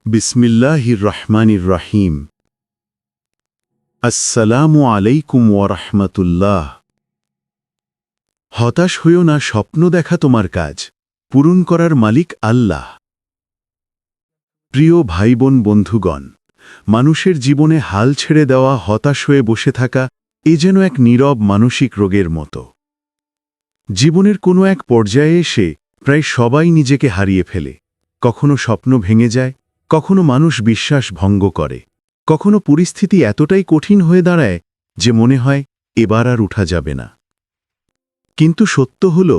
বিসমিল্লাহির রহমানির রহিম। আসসালামু আলাইকুম ওয়া রাহমাতুল্লাহ। হতাশ হইও না, স্বপ্ন দেখা তোমার কাজ, পূরণ করার মালিক আল্লাহ। প্রিয় ভাই বোন বন্ধুগণ, মানুষের জীবনে হাল ছেড়ে দেওয়া, হতাশ হয়ে বসে থাকা এ যেন এক নীরব মানসিক রোগের মতো। জীবনের কোনো এক পর্যায়ে এসে প্রায় সবাই নিজেকে হারিয়ে ফেলে। কখনো স্বপ্ন ভেঙে যায়, কখনো মানুষ বিশ্বাস ভঙ্গ করে, কখনো পরিস্থিতি এতটাই কঠিন হয়ে দাঁড়ায় যে মনে হয় এবার আর উঠা যাবে না। কিন্তু সত্য হল,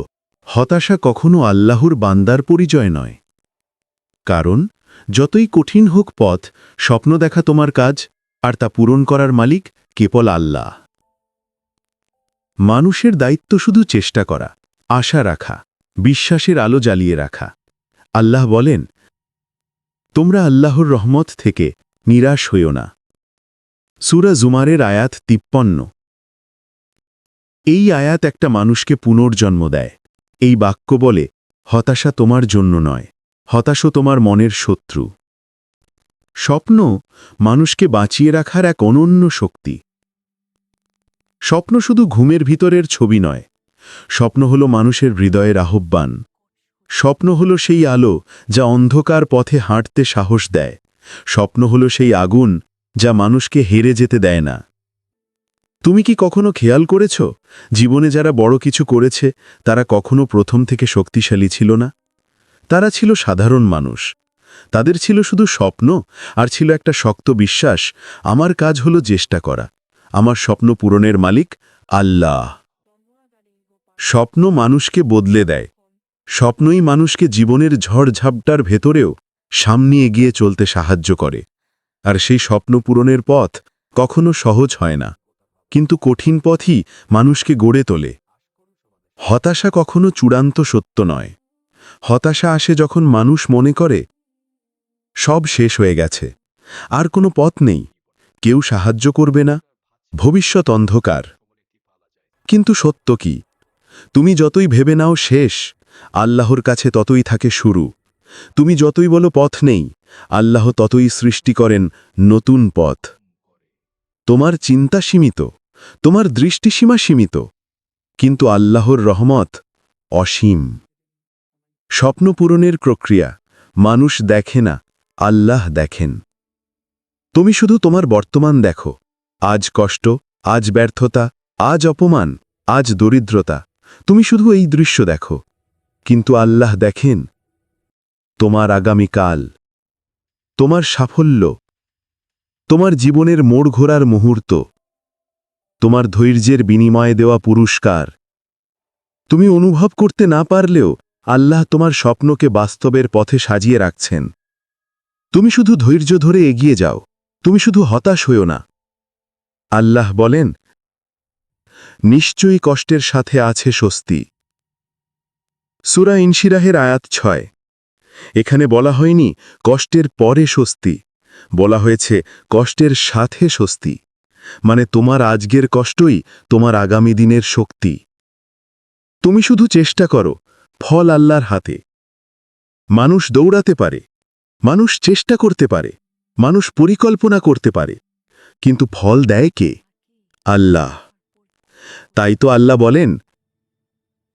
হতাশা কখনো আল্লাহর বান্দার পরিচয় নয়। কারণ যতই কঠিন হোক পথ, স্বপ্ন দেখা তোমার কাজ, আর তা পূরণ করার মালিক কেবল আল্লাহ। মানুষের দায়িত্ব শুধু চেষ্টা করা, আশা রাখা, বিশ্বাসের আলো জ্বালিয়ে রাখা। আল্লাহ বলেন, তোমরা আল্লাহর রহমত থেকে নিরাশ হইও না। সূরা জুমারের আয়াত ৫৩। এই আয়াত একটা মানুষকে পুনর্জন্ম দেয়। এই বাক্য বলে, হতাশা তোমার জন্য নয়, হতাশও তোমার মনের শত্রু। স্বপ্ন মানুষকে বাঁচিয়ে রাখার এক অনন্য শক্তি। স্বপ্ন শুধু ঘুমের ভিতরের ছবি নয়, স্বপ্ন হল মানুষের হৃদয়ের আহ্বান। স্বপ্ন হল সেই আলো যা অন্ধকার পথে হাঁটতে সাহস দেয়। স্বপ্ন হল সেই আগুন যা মানুষকে হেরে যেতে দেয় না। তুমি কি কখনো খেয়াল করেছ, জীবনে যারা বড় কিছু করেছে তারা কখনো প্রথম থেকে শক্তিশালী ছিল না? তারা ছিল সাধারণ মানুষ। তাদের ছিল শুধু স্বপ্ন, আর ছিল একটা শক্ত বিশ্বাস, আমার কাজ হলো চেষ্টা করা, আমার স্বপ্ন পূরণের মালিক আল্লাহ। স্বপ্ন মানুষকে বদলে দেয়। স্বপ্নই মানুষকে জীবনের ঝড়ঝাপটার ভেতরেও সামনে এগিয়ে চলতে সাহায্য করে। আর সেই স্বপ্ন পূরণের পথ কখনো সহজ হয় না, কিন্তু কঠিন পথই মানুষকে গড়ে তোলে। হতাশা কখনো চূড়ান্ত সত্য নয়। হতাশা আসে যখন মানুষ মনে করে সব শেষ হয়ে গেছে, আর কোনো পথ নেই, কেউ সাহায্য করবে না, ভবিষ্যৎ অন্ধকার। কিন্তু সত্য কি? তুমি যতই ভেবে নাও শেষ, আল্লাহর কাছে ততই থাকে শুরু। তুমি যতই বলো পথ নেই, আল্লাহ ততই সৃষ্টি করেন নতুন পথ। তোমার চিন্তা সীমিত, তোমার দৃষ্টিসীমা সীমিত, কিন্তু আল্লাহর রহমত অসীম। স্বপ্ন পূরণের প্রক্রিয়া মানুষ দেখে না, আল্লাহ দেখেন। তুমি শুধু তোমার বর্তমান দেখো, আজ কষ্ট, আজ ব্যর্থতা, আজ অপমান, আজ দরিদ্রতা। তুমি শুধু এই দৃশ্য দেখো, কিন্তু আল্লাহ দেখেন তোমার আগামীকাল, তোমার সাফল্য, তোমার জীবনের মোড় ঘোরার মুহূর্ত, তোমার ধৈর্যের বিনিময়ে দেওয়া পুরস্কার। তুমি অনুভব করতে না পারলেও আল্লাহ তোমার স্বপ্নকে বাস্তবের পথে সাজিয়ে রাখছেন। তুমি শুধু ধৈর্য ধরে এগিয়ে যাও, তুমি শুধু হতাশ হইও না। আল্লাহ বলেন, নিশ্চয়ই কষ্টের সাথে আছে স্বস্তি। সূরা ইনশিরাহের আয়াত ৬। এখানে বলা হয়নি কষ্টের পরে স্বস্তি, বলা হয়েছে কষ্টের সাথে স্বস্তি। মানে তোমার আজকের কষ্টই তোমার আগামী দিনের শক্তি। তুমি শুধু চেষ্টা করো, ফল আল্লাহর হাতে। মানুষ দৌড়াতে পারে, মানুষ চেষ্টা করতে পারে, মানুষ পরিকল্পনা করতে পারে, কিন্তু ফল দেয় কে? আল্লাহ। তাই তো আল্লাহ বলেন,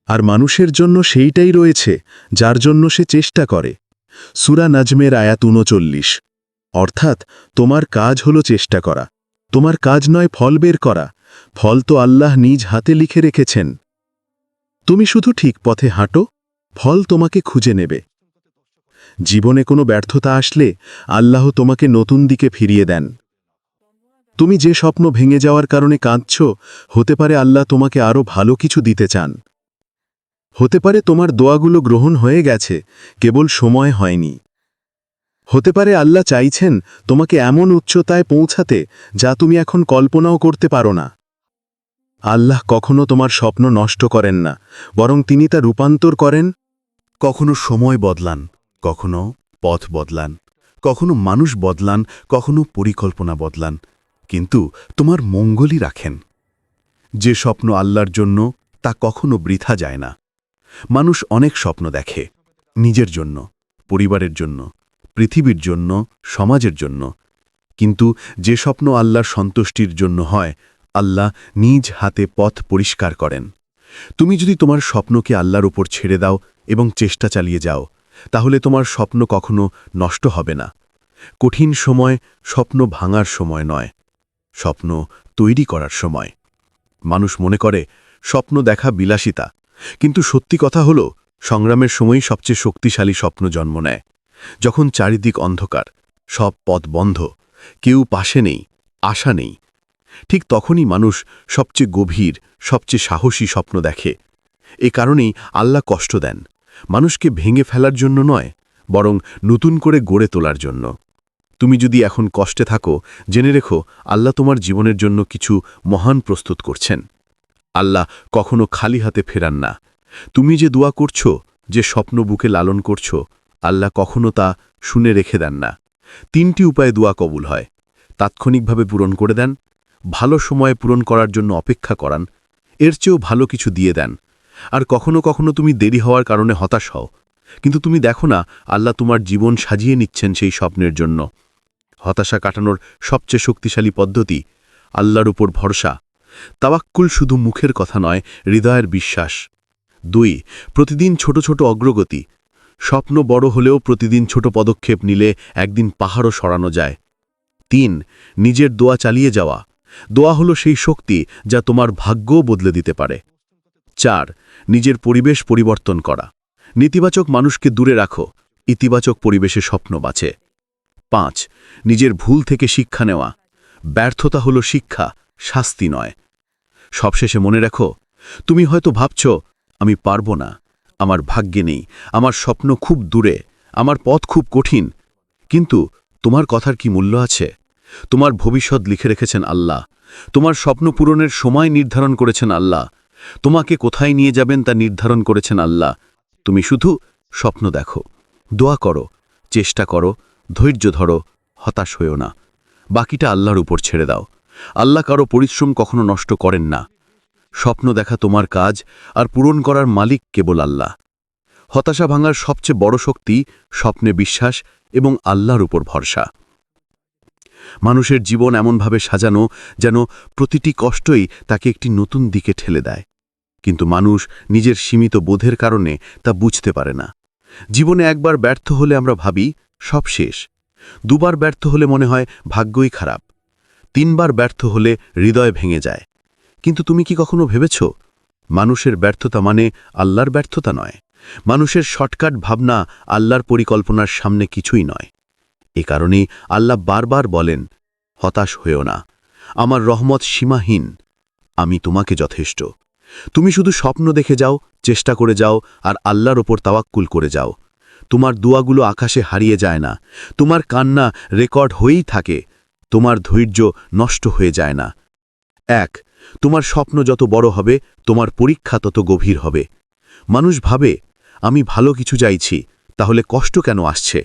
আর মানুষের জন্য সেইটাই রয়েছে যার জন্য সে চেষ্টা করে। সূরা নাজমের আয়াত ৩৯। অর্থাৎ তোমার কাজ হলো চেষ্টা করা, তোমার কাজ নয় ফল বের করা। ফল তো আল্লাহ নিজ হাতে লিখে রেখেছেন। তুমি শুধু ঠিক পথে হাঁটো, ফল তোমাকে খুঁজে নেবে। জীবনে কোনো ব্যর্থতা আসলে আল্লাহ তোমাকে নতুন দিকে ফিরিয়ে দেন। তুমি যে স্বপ্ন ভেঙে যাওয়ার কারণে কাঁদছ, হতে পারে আল্লাহ তোমাকে আরও ভালো কিছু দিতে চান। হতে পারে তোমার দোয়াগুলো গ্রহণ হয়ে গেছে, কেবল সময় হয়নি। হতে পারে আল্লাহ চাইছেন তোমাকে এমন উচ্চতায় পৌঁছাতে যা তুমি এখন কল্পনাও করতে পারো না। আল্লাহ কখনো তোমার স্বপ্ন নষ্ট করেন না, বরং তিনি তা রূপান্তর করেন। কখনো সময় বদলান, কখনো পথ বদলান, কখনো মানুষ বদলান, কখনো পরিকল্পনা বদলান, কিন্তু তোমার মঙ্গলই রাখেন। যে স্বপ্ন আল্লাহর জন্য, তা কখনো বৃথা যায় না। মানুষ অনেক স্বপ্ন দেখে, নিজের জন্য, পরিবারের জন্য, পৃথিবীর জন্য, সমাজের জন্য। কিন্তু যে স্বপ্ন আল্লাহর সন্তুষ্টির জন্য হয়, আল্লাহ নিজ হাতে পথ পরিষ্কার করেন। তুমি যদি তোমার স্বপ্নকে আল্লাহর উপর ছেড়ে দাও এবং চেষ্টা চালিয়ে যাও, তাহলে তোমার স্বপ্ন কখনো নষ্ট হবে না। কঠিন সময় স্বপ্ন ভাঙার সময় নয়, স্বপ্ন তৈরি করার সময়। মানুষ মনে করে স্বপ্ন দেখা বিলাসিতা, কিন্তু সত্যি কথা হলো সংগ্রামের সময়ই সবচেয়ে শক্তিশালী স্বপ্ন জন্ম নেয়। যখন চারিদিক অন্ধকার, সব পথ বন্ধ, কেউ পাশে নেই, আশা নেই, ঠিক তখনই মানুষ সবচেয়ে গভীর, সবচেয়ে সাহসী স্বপ্ন দেখে। এ কারণেই আল্লাহ কষ্ট দেন, মানুষকে ভেঙে ফেলার জন্য নয়, বরং নতুন করে গড়ে তোলার জন্য। তুমি যদি এখন কষ্টে থাকো, জেনে রেখো আল্লাহ তোমার জীবনের জন্য কিছু মহান প্রস্তুত করছেন। আল্লাহ কখনো খালি হাতে ফেরান না। তুমি যে দোয়া করছো, যে স্বপ্ন বুকে লালন করছো, আল্লাহ কখনো তা শুনে রেখে দেন না। 3টি উপায়ে দোয়া কবুল হয়: তাৎক্ষণিকভাবে পূরণ করে দেন, ভালো সময়ে পূরণ করার জন্য অপেক্ষা করান, এর চেয়েও ভালো কিছু দিয়ে দেন। আর কখনো কখনো তুমি দেরি হওয়ার কারণে হতাশ হও, কিন্তু তুমি দেখো না আল্লাহ তোমার জীবন সাজিয়ে নিচ্ছেন সেই স্বপ্নের জন্য। হতাশা কাটানোর সবচেয়ে শক্তিশালী পদ্ধতি আল্লাহর উপর ভরসা। তাওয়াক্কুল শুধু মুখের কথা নয়, হৃদয়ের বিশ্বাস। 2. প্রতিদিন ছোট ছোট অগ্রগতি। স্বপ্ন বড় হলেও প্রতিদিন ছোট পদক্ষেপ নিলে একদিন পাহাড়ও সরানো যায়। 3. নিজের দোয়া চালিয়ে যাওয়া। দোয়া হলো সেই শক্তি যা তোমার ভাগ্যও বদলে দিতে পারে। 4. নিজের পরিবেশ পরিবর্তন করা। নেতিবাচক মানুষকে দূরে রাখো, ইতিবাচক পরিবেশে স্বপ্ন বাঁচে। 5. নিজের ভুল থেকে শিক্ষা নেওয়া। ব্যর্থতা হলো শিক্ষা, শাস্তি নয়। সবশেষে মনে রাখো, তুমি হয়তো ভাবছ আমি পারব না, আমার ভাগ্যে নেই, আমার স্বপ্ন খুব দূরে, আমার পথ খুব কঠিন। কিন্তু তোমার কথার কি মূল্য আছে? তোমার ভবিষ্যৎ লিখে রেখেছেন আল্লাহ, তোমার স্বপ্ন পূরণের সময় নির্ধারণ করেছেন আল্লাহ, তোমাকে কোথায় নিয়ে যাবেন তা নির্ধারণ করেছেন আল্লাহ। তুমি শুধু স্বপ্ন দেখো, দোয়া করো, চেষ্টা করো, ধৈর্য ধরো, হতাশ হয়েও না। বাকিটা আল্লাহর উপর ছেড়ে দাও। আল্লাহ কারো পরিশ্রম কখনো নষ্ট করেন না। স্বপ্ন দেখা তোমার কাজ, আর পূরণ করার মালিক কেবল আল্লাহ। হতাশা ভাঙার সবচেয়ে বড় শক্তি স্বপ্নে বিশ্বাস এবং আল্লাহর উপর ভরসা। মানুষের জীবন এমনভাবে সাজানো যেন প্রতিটি কষ্টই তাকে একটি নতুন দিকে ঠেলে দেয়, কিন্তু মানুষ নিজের সীমিত বোধের কারণে তা বুঝতে পারে না। জীবনে একবার ব্যর্থ হলে আমরা ভাবি সব শেষ, 2বার ব্যর্থ হলে মনে হয় ভাগ্যই খারাপ, 3বার ব্যর্থ হলে হৃদয় ভেঙে যায়। কিন্তু তুমি কি কখনো ভেবেছ মানুষের ব্যর্থতা মানে আল্লাহর ব্যর্থতা নয়? মানুষের শর্টকাট ভাবনা আল্লাহর পরিকল্পনার সামনে কিছুই নয়। এ কারণেই আল্লাহ বারবার বলেন, হতাশ হয়েও না, আমার রহমত সীমাহীন, আমি তোমাকে যথেষ্ট। তুমি শুধু স্বপ্ন দেখে যাও, চেষ্টা করে যাও, আর আল্লাহর ওপর তাওয়াক্কুল করে যাও। তোমার দোয়াগুলো আকাশে হারিয়ে যায় না, তোমার কান্না রেকর্ড হয়েই থাকে, তোমার ধৈর্য নষ্ট হয়ে যায় না। 1. তোমার স্বপ্ন যত বড় হবে, তোমার পরীক্ষা তত গভীর হবে। মানুষ ভাবে আমি ভালো কিছু চাইছি, তাহলে কষ্ট কেন আসছে?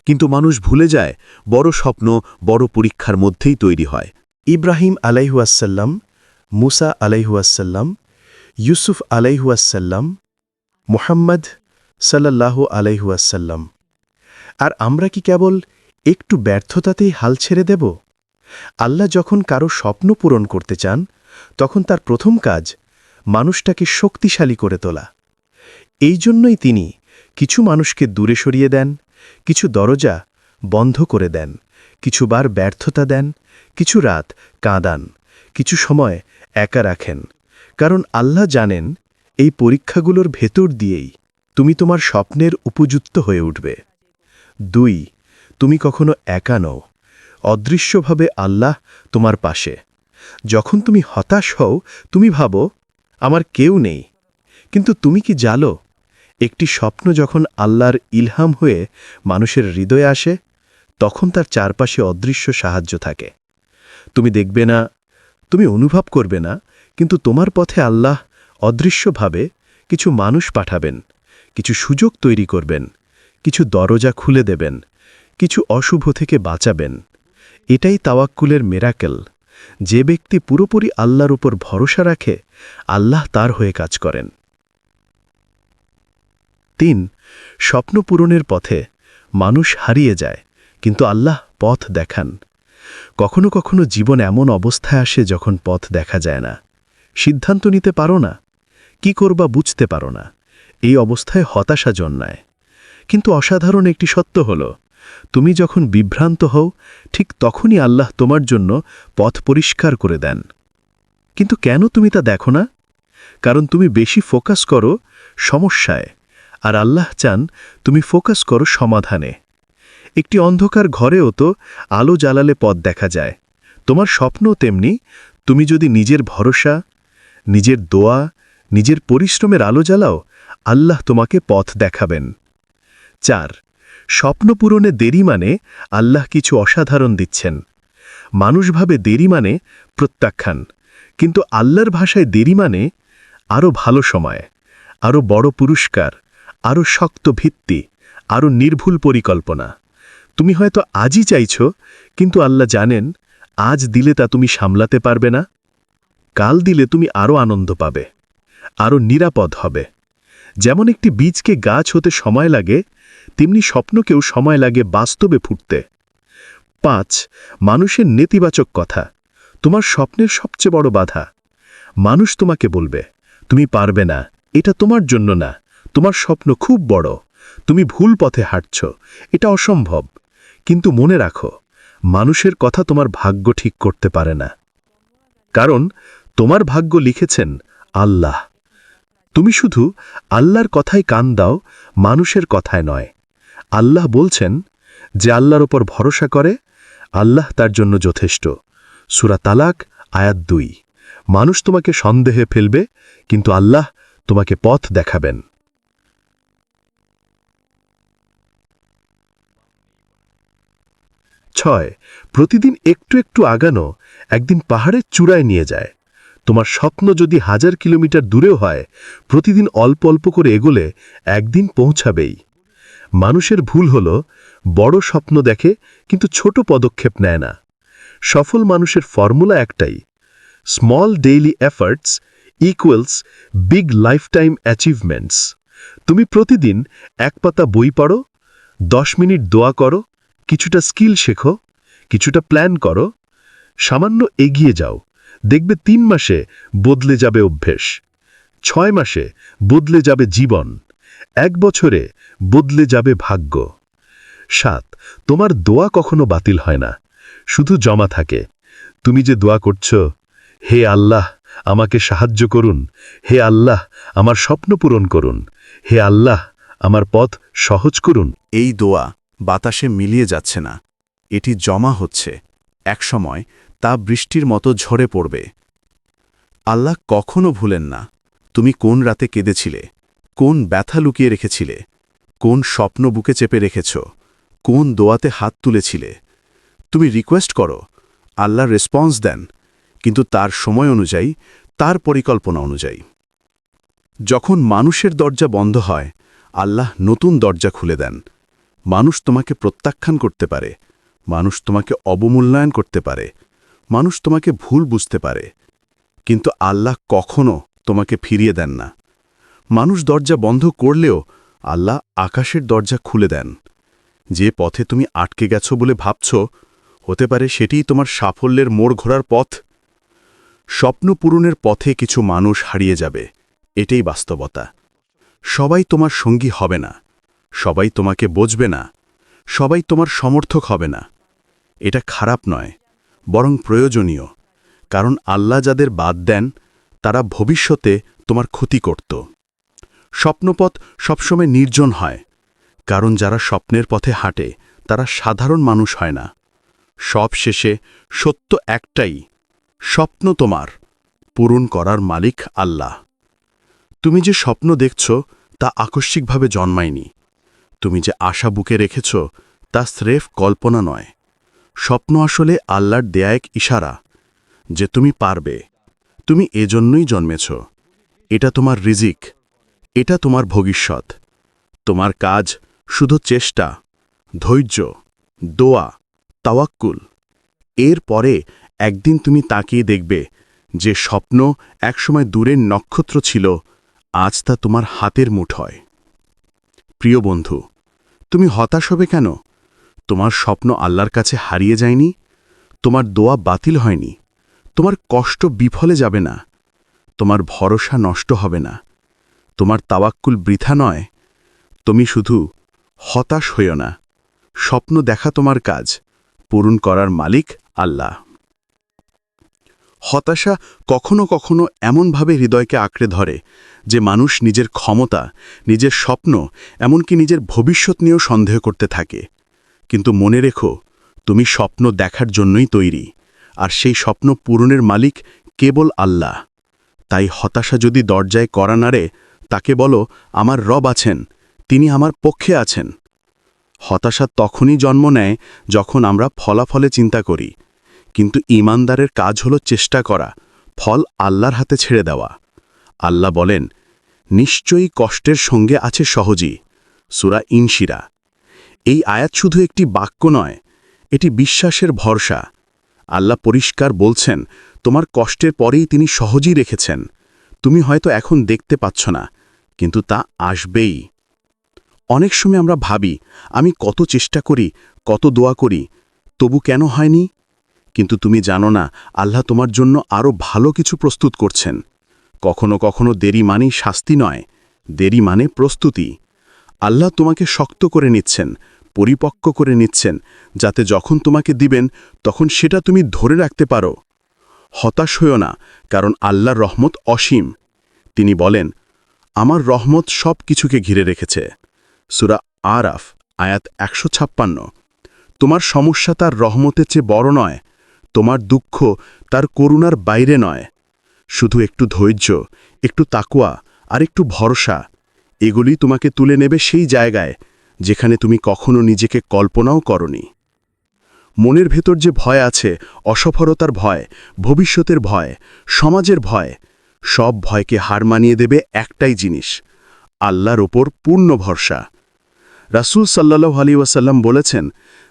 কিন্তু মানুষ ভুলে যায় বড় স্বপ্ন বড় পরীক্ষার মধ্যেই তৈরি হয়। ইব্রাহিম আলাইহুয়াসাল্লাম, মুসা আলাইহুয়াসাল্লাম, ইউসুফ আলাইহুয়াসাল্লাম, মুহাম্মদ সাল্লাল্লাহু আলাইহুয়াসাল্লাম। আর আমরা কি কেবল একটু ব্যর্থতাতেই হাল ছেড়ে দেব? আল্লাহ যখন কারো স্বপ্ন পূরণ করতে চান, তখন তার প্রথম কাজ মানুষটাকে শক্তিশালী করে তোলা। এই জন্যই তিনি কিছু মানুষকে দূরে সরিয়ে দেন, কিছু দরজা বন্ধ করে দেন, কিছুবার ব্যর্থতা দেন, কিছু রাত কাঁদান, কিছু সময় একা রাখেন। কারণ আল্লাহ জানেন এই পরীক্ষাগুলোর ভেতর দিয়েই তুমি তোমার স্বপ্নের উপযুক্ত হয়ে উঠবে। 2. তুমি কখনো একা নও, অদৃশ্যভাবে আল্লাহ তোমার পাশে। যখন তুমি হতাশ হও, তুমি ভাবো আমার কেউ নেই, কিন্তু তুমি কি জানো একটি স্বপ্ন যখন আল্লাহর ইলহাম হয়ে মানুষের হৃদয়ে আসে, তখন তার চারপাশে অদৃশ্য সাহায্য থাকে। তুমি দেখবে না, তুমি অনুভব করবে না, কিন্তু তোমার পথে আল্লাহ অদৃশ্যভাবে কিছু মানুষ পাঠাবেন, কিছু সুযোগ তৈরি করবেন, কিছু দরজা খুলে দেবেন, কিছু অশুভ থেকে বাঁচাবেন। এটাই তাওয়াক্কুলের মিরাকেল। যে ব্যক্তি পুরোপুরি আল্লাহর উপর ভরসা রাখে, আল্লাহ তার হয়ে কাজ করেন। 3. স্বপ্ন পূরণের পথে মানুষ হারিয়ে যায়, কিন্তু আল্লাহ পথ দেখান। কখনো কখনো জীবন এমন অবস্থায় আসে যখন পথ দেখা যায় না, সিদ্ধান্ত নিতে পারো না, কি করবা বুঝতে পারো না। এই অবস্থায় হতাশা জন্মায়। কিন্তু অসাধারণ একটি সত্য হল, তুমি যখন বিভ্রান্ত হও ঠিক তখনই আল্লাহ তোমার জন্য পথ পরিষ্কার করে দেন। কিন্তু কেন তুমি তা দেখো না? কারণ তুমি বেশি ফোকাস করো সমস্যায়, আর আল্লাহ চান তুমি ফোকাস করো সমাধানে। একটি অন্ধকার ঘরেও তো আলো জ্বালালে পথ দেখা যায়। তোমার স্বপ্নও তেমনি। তুমি যদি নিজের ভরসা, নিজের দোয়া, নিজের পরিশ্রমের আলো জ্বালাও, আল্লাহ তোমাকে পথ দেখাবেন। 4. স্বপ্ন পূরণে দেরি মানে আল্লাহ কিছু অসাধারণ দিচ্ছেন। মানুষ ভাবে দেরি মানে প্রত্যাখ্যান, কিন্তু আল্লাহর ভাষায় দেরি মানে আরও ভালো সময়, আরও বড় পুরস্কার, আরও শক্ত ভিত্তি, আরও নির্ভুল পরিকল্পনা। তুমি হয়তো আজই চাইছ, কিন্তু আল্লাহ জানেন আজ দিলে তা তুমি সামলাতে পারবে না। কাল দিলে তুমি আরও আনন্দ পাবে, আরও নিরাপদ হবে। যেমন একটি বীজকে গাছ হতে সময় লাগে, তেমনি স্বপ্নকেও সময় লাগে বাস্তবে ফুটতে। 5. মানুষের নেতিবাচক কথা তোমার স্বপ্নের সবচেয়ে বড় বাধা। মানুষ তোমাকে বলবে, তুমি পারবে না, এটা তোমার জন্য না, তোমার স্বপ্ন খুব বড়, তুমি ভুল পথে হাঁটছ, এটা অসম্ভব। কিন্তু মনে রাখো, মানুষের কথা তোমার ভাগ্য ঠিক করতে পারে না, কারণ তোমার ভাগ্য লিখেছেন আল্লাহ। তুমি শুধু আল্লাহর কথায় কান দাও, মানুষের কথায় নয়। আল্লাহ বলছেন, যে আল্লাহর ওপর ভরসা করে আল্লাহ তার জন্য যথেষ্ট। সূরা তালাক আয়াত 2। মানুষ তোমাকে সন্দেহে ফেলবে, কিন্তু আল্লাহ তোমাকে পথ দেখাবেন। 6. প্রতিদিন একটু একটু আগানো একদিন পাহাড়ের চূড়ায় নিয়ে যায়। তোমার স্বপ্ন যদি 1000 কিলোমিটার দূরেও হয়, প্রতিদিন অল্প অল্প করে এগোলে একদিন পৌঁছাবেই। মানুষের ভুল হল বড় স্বপ্ন দেখে কিন্তু ছোট পদক্ষেপ নেয় না। সফল মানুষের ফর্মুলা একটাই, small daily efforts equals big lifetime achievements. তুমি প্রতিদিন এক পাতা বই পড়ো, 10 মিনিট দোয়া করো, কিছুটা স্কিল শেখো, কিছুটা প্ল্যান করো, সামান্য এগিয়ে যাও, দেখবে 3 মাসে বদলে যাবে অভ্যেস, 6 মাসে বদলে যাবে জীবন, 1 বছরে বদলে যাবে ভাগ্য। 7. তোমার দোয়া কখনো বাতিল হয় না, শুধু জমা থাকে। তুমি যে দোয়া করছো, হে আল্লাহ আমাকে সাহায্য করুন, হে আল্লাহ আমার স্বপ্ন পূরণ করুন, হে আল্লাহ আমার পথ সহজ করুন, এই দোয়া বাতাসে মিলিয়ে যাচ্ছে না, এটি জমা হচ্ছে। একসময় তা বৃষ্টির মতো ঝরে পড়বে। আল্লাহ কখনো ভুলেন না তুমি কোন রাতে কেঁদেছিলে, কোন ব্যথা লুকিয়ে রেখেছিলে, কোন স্বপ্ন বুকে চেপে রেখেছ, কোন দোয়াতে হাত তুলেছিলে। তুমি রিকোয়েস্ট করো, আল্লাহ রেসপন্স দেন, কিন্তু তার সময় অনুযায়ী, তার পরিকল্পনা অনুযায়ী। যখন মানুষের দরজা বন্ধ হয়, আল্লাহ নতুন দরজা খুলে দেন। মানুষ তোমাকে প্রত্যাখ্যান করতে পারে, মানুষ তোমাকে অবমূল্যায়ন করতে পারে, মানুষ তোমাকে ভুল বুঝতে পারে, কিন্তু আল্লাহ কখনো তোমাকে ফিরিয়ে দেন না। মানুষ দরজা বন্ধ করলেও আল্লাহ আকাশের দরজা খুলে দেন। যে পথে তুমি আটকে গেছো বলে ভাবছ, হতে পারে সেটিই তোমার সাফল্যের মোড় ঘোরার পথ। স্বপ্ন পূরণের পথে কিছু মানুষ হারিয়ে যাবে, এটাই বাস্তবতা। সবাই তোমার সঙ্গী হবে না, সবাই তোমাকে বুঝবে না, সবাই তোমার সমর্থক হবে না। এটা খারাপ নয়, বরং প্রয়োজনীয়, কারণ আল্লাহ যাদের বাদ দেন তারা ভবিষ্যতে তোমার ক্ষতি করত। স্বপ্নপথ সবসময় নির্জন হয়, কারণ যারা স্বপ্নের পথে হাঁটে তারা সাধারণ মানুষ হয় না। সব শেষে সত্য একটাই, স্বপ্ন তোমার, পূরণ করার মালিক আল্লাহ। তুমি যে স্বপ্ন দেখছ তা আকস্মিকভাবে জন্মায়নি। তুমি যে আশা বুকে রেখেছ তা স্রেফ কল্পনা নয়। স্বপ্ন আসলে আল্লাহর দেয়া এক ইশারা যে তুমি পারবে, তুমি এজন্যই জন্মেছ। এটা তোমার রিজিক, এটা তোমার ভবিষ্যৎ। তোমার কাজ শুধু চেষ্টা, ধৈর্য, দোয়া, তাওয়াক্কুল। এর পরে একদিন তুমি তাকিয়ে দেখবে যে স্বপ্ন একসময় দূরের নক্ষত্র ছিল, আজ তা তোমার হাতের মুঠোয়। প্রিয় বন্ধু, তুমি হতাশ হবে কেন? তোমার স্বপ্ন আল্লাহর কাছে হারিয়ে যায়নি, তোমার দোয়া বাতিল হয়নি, তোমার কষ্ট বিফলে যাবে না, তোমার ভরসা নষ্ট হবে না, তোমার তাওয়াক্কুল বৃথা নয়। তুমি শুধু হতাশ হইও না। স্বপ্ন দেখা তোমার কাজ, পূরণ করার মালিক আল্লাহ। হতাশা কখনো কখনো এমনভাবে হৃদয়কে আঁকড়ে ধরে যে মানুষ নিজের ক্ষমতা, নিজের স্বপ্ন, এমনকি নিজের ভবিষ্যৎ নিয়েও সন্দেহ করতে থাকে। কিন্তু মনে রেখো, তুমি স্বপ্ন দেখার জন্যই তৈরি, আর সেই স্বপ্ন পূরণের মালিক কেবল আল্লাহ। তাই হতাশা যদি দরজায় কড়া নাড়ে, তাকে বলো, আমার রব আছেন, তিনি আমার পক্ষে আছেন। হতাশা তখনই জন্ম নেয় যখন আমরা ফলাফলে চিন্তা করি, কিন্তু ঈমানদারের কাজ হলো চেষ্টা করা, ফল আল্লাহর হাতে ছেড়ে দেওয়া। আল্লাহ বলেন, নিশ্চয়ই কষ্টের সঙ্গে আছে সহজই। সূরা ইনশিরা। এই আয়াত শুধু একটি বাক্য নয়, এটি বিশ্বাসের ভরসা। আল্লাহ পরিষ্কার বলছেন, তোমার কষ্টের পরেই তিনি সহজই রেখেছেন। তুমি হয়তো এখন দেখতে পাচ্ছ না, কিন্তু তা আসবেই। অনেক সময় আমরা ভাবি, আমি কত চেষ্টা করি, কত দোয়া করি, তবু কেন হয়নি? কিন্তু তুমি জানো না, আল্লাহ তোমার জন্য আরও ভালো কিছু প্রস্তুত করছেন। কখনো কখনো দেরি মানেই শাস্তি নয়, দেরি মানে প্রস্তুতি। আল্লাহ তোমাকে শক্ত করে নিচ্ছেন, পরিপক্ক করে নিচ্ছেন, যাতে যখন তোমাকে দিবেন তখন সেটা তুমি ধরে রাখতে পারো। হতাশ হইও না, কারণ আল্লাহর রহমত অসীম। তিনি বলেন, আমার রহমত সব কিছুকে ঘিরে রেখেছে। সূরা আরাফ, আয়াত ১৫৬। তোমার সমস্যা তার রহমতের চেয়ে বড় নয়, তোমার দুঃখ তার করুণার বাইরে নয়। শুধু একটু ধৈর্য, একটু তাকওয়া আর একটু ভরসা, এগুলি তোমাকে তুলে নেবে সেই জায়গায় যেখানে তুমি কখনো নিজেকে কল্পনাও করনি। মনের ভেতর যে ভয় আছে, অসফলতার ভয়, ভবিষ্যতের ভয়, সমাজের ভয়, সব ভয়কে হার মানিয়ে দেবে একটাই জিনিস, আল্লাহর ওপর পূর্ণ ভরসা। রাসূল সাল্লাল্লাহু আলাইহি ওয়াসাল্লাম বলেছেন,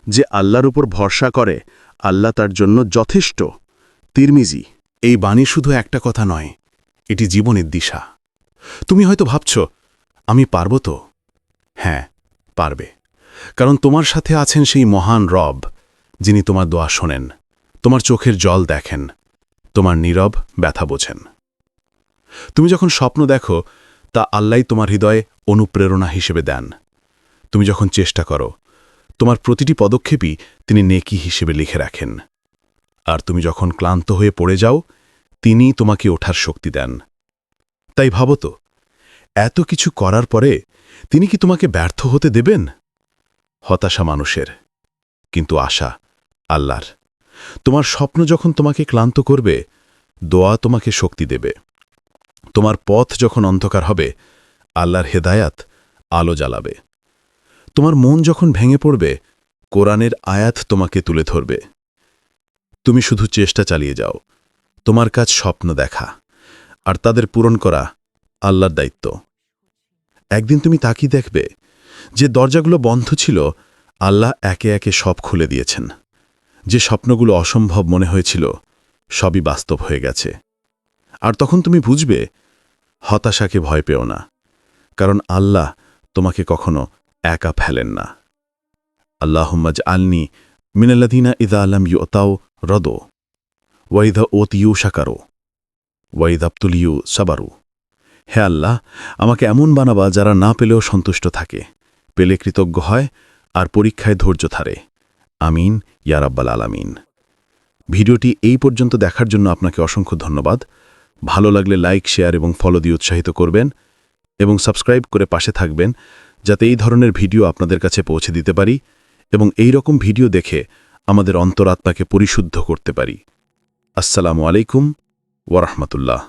যে আল্লাহর উপর ভরসা করে, আল্লাহ তার জন্য যথেষ্ট। তিরমিজি। এই বাণী শুধু একটা কথা নয়, এটি জীবনের দিশা। তুমি হয়তো ভাবছ, আমি পারব তো? হ্যাঁ, পারবে। কারণ তোমার সাথে আছেন সেই মহান রব, যিনি তোমার দোয়া শোনেন, তোমার চোখের জল দেখেন, তোমার নীরব ব্যথা বোঝেন। তুমি যখন স্বপ্ন দেখো, তা আল্লাহই তোমার হৃদয়ে অনুপ্রেরণা হিসেবে দেন। তুমি যখন চেষ্টা করো, তোমার প্রতিটি পদক্ষেপই তিনি নেকি হিসেবে লিখে রাখেন। আর তুমি যখন ক্লান্ত হয়ে পড়ে যাও, তিনি তোমাকে ওঠার শক্তি দেন। তাই ভাবো তো, এত কিছু করার পরে তিনি কি তোমাকে ব্যর্থ হতে দেবেন? হতাশা মানুষের, কিন্তু আশা আল্লাহর। তোমার স্বপ্ন যখন তোমাকে ক্লান্ত করবে, দোয়া তোমাকে শক্তি দেবে। তোমার পথ যখন অন্ধকার হবে, আল্লাহর হেদায়াত আলো জ্বালাবে। তোমার মন যখন ভেঙে পড়বে, কোরআনের আয়াত তোমাকে তুলে ধরবে। তুমি শুধু চেষ্টা চালিয়ে যাও। তোমার কাজ স্বপ্ন দেখা, আর তাদের পূরণ করা আল্লাহর দায়িত্ব। একদিন তুমি তাকিয়ে দেখবে, যে দরজাগুলো বন্ধ ছিল, আল্লাহ একে একে সব খুলে দিয়েছেন। যে স্বপ্নগুলো অসম্ভব মনে হয়েছিল, সবই বাস্তব হয়ে গেছে। আর তখন তুমি বুঝবে, হতাশাকে ভয় পেও না, কারণ আল্লাহ তোমাকে কখনো একা ফেলেন না। আল্লাহুম্মা জআলনি মিনাল্লাযীনা ইযা লাম ইউতাউ রদো ওয়াইদা ওতিউ শাকারো ওয়াইদাবতুলিউ সাবারু। হে আল্লাহ, আমাকে এমন বানাবা যারা না পেলেও সন্তুষ্ট থাকে, পেলে কৃতজ্ঞ হয়, আর পরীক্ষায় ধৈর্য ধরে। আমিন ইয়া রাব্বাল আলামিন। ভিডিওটি এই পর্যন্ত দেখার জন্য আপনাকে অসংখ্য ধন্যবাদ। ভালো লাগলে লাইক, শেয়ার এবং ফলো দিয়ে উৎসাহিত করবেন, এবং সাবস্ক্রাইব করে পাশে থাকবেন, যাতে এই ধরনের ভিডিও আপনাদের কাছে পৌঁছে দিতে পারি এবং এই রকম ভিডিও দেখে আমাদের অন্তরাত্মাকে পরিশুদ্ধ করতে পারি। আসসালামু আলাইকুম ওয়া রাহমাতুল্লাহ।